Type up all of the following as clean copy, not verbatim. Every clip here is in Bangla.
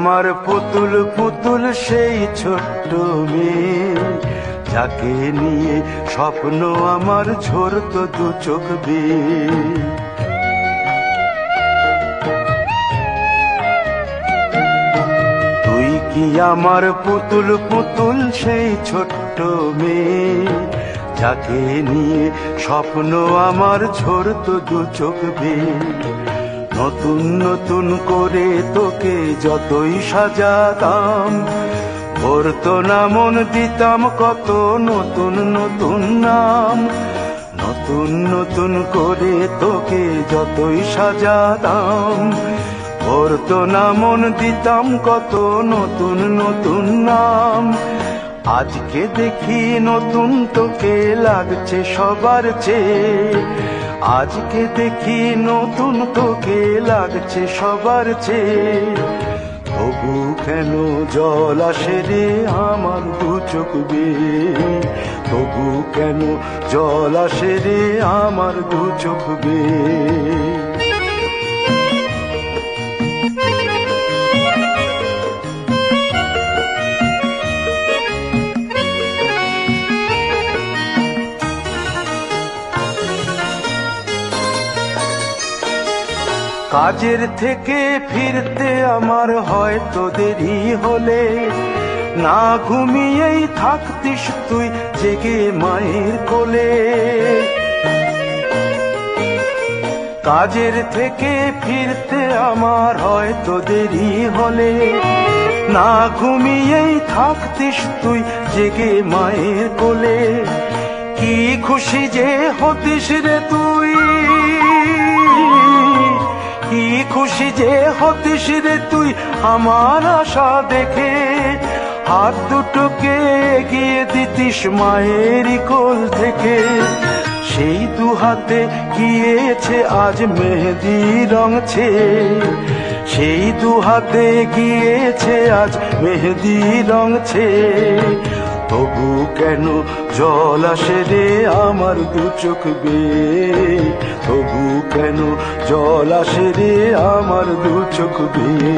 আমার পুতুল পুতুল সেই ছোট্ট মেয়ে, যাকে নিয়ে স্বপ্ন আমার ঝরতো দু চোখ বেয়ে। তুই কি আমার পুতুল পুতুল সেই ছোট্ট মেয়ে, যাকে নিয়ে স্বপ্ন আমার ঝরতো দু চোখ বেয়ে। নতুন নতুন করে তোকে যতই সাজাতাম, ভরতো না মন, দিতাম কত নতুন নতুন নাম। নতুন নতুন করে তোকে যতই সাজাতাম, ভরতো না মন, দিতাম কত নতুন নতুন নাম। আজকে দেখি নতুন তোকে লাগছে সবার চেয়ে, আজকে দেখি নতুন তোকে লাগছে সবার চেয়ে। তবু কেন জল আসে রে আমার দু চোখ বেয়ে, তবু কেন জল আসে রে আমার দু চোখ বেয়ে। কাজের থেকে ফিরতে আমার হয়তো দেরি হলে, না ঘুমিয়েই থাকতিস তুই জেগে মায়ের কোলে। কাজের থেকে ফিরতে আমার হয়তো দেরি হলে, না ঘুমিয়েই থাকতিস তুই জেগে মায়ের কোলে। কি খুশি যে হতিস রে তুই, কি খুশি যে হতিস রে তুই আমার আশা দেখে। হাত দুটোকে এগিয়ে দিতিস মায়েরই কোল থেকে, সেই দু হাতে গিয়েছে আজ মেহেদি রং ছেয়ে। সেই দু হাতে গিয়েছে আজ মেহেদি রং ছেয়ে। তবু কেন জল আসে রে আমার দু চোখ বেয়ে, তবু কেন জল আসে রে আমার দু চোখ বেয়ে।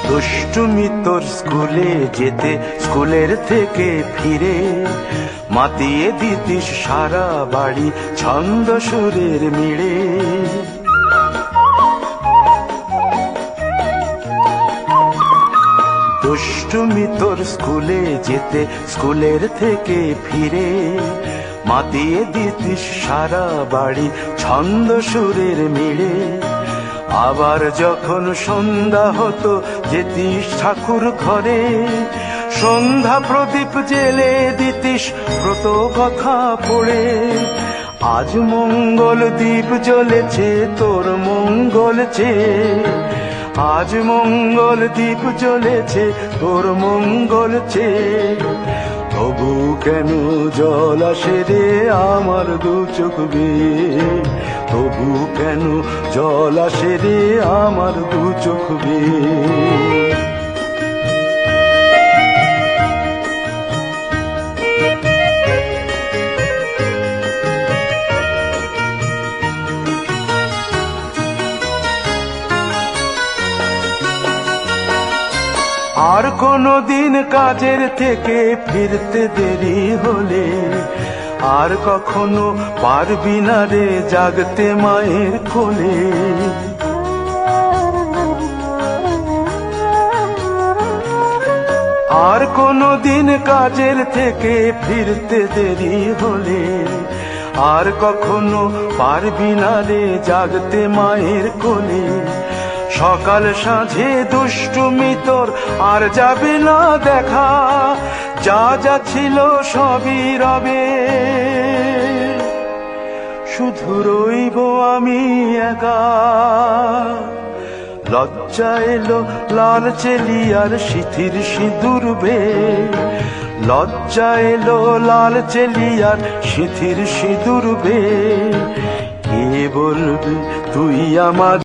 দুষ্টুমি তোর স্কুলে যেতে, স্কুলের থেকে ফিরে মাতিয়ে দিতিস সারা বাড়ি ছন্দ সুরের মিড়ে। দুষ্টুমি তোর স্কুলে যেতে, স্কুলের থেকে ফিরে মাতিয়ে দিতিস সারা বাড়ি ছন্দ সুরের মিড়ে। আবার যখন সন্ধ্যা হতো যেতিস ঠাকুর ঘরে, সন্ধ্যা প্রদীপ জেলে দিতিস ব্রত কথা পড়ে। আজ মঙ্গল দ্বীপ জ্বলেছে তোর মঙ্গল চেয়ে, আজ মঙ্গল দ্বীপ জ্বলেছে তোর মঙ্গল চেয়ে। তবু কেন জল আসে রে আমার দু চোখ বেয়ে, তবু কেন জল আসে রে আমার দু চোখ বেয়ে। আর কোনো দিন কাজের থেকে ফিরতে দেরি হলে, আর কখনো পারবি না রে জাগতে মায়ের কোলে। আর কোনো দিন কাজের থেকে ফিরতে দেরি হলে, আর কখনো পারবি না রে জাগতে মায়ের কোলে। সকাল সাঁঝে দুষ্টুমি তোর আর যাবে না দেখা, যা যা ছিল সবই রবে। শুধু রইব আমি একা, লজ্জা এলো লাল চেলিয়ার সিথির সিঁদুর বেয়ে। লজ্জা এলো লাল চেলিয়ার সিথির সিঁদুর বেয়ে। কে বলবে তুই আমার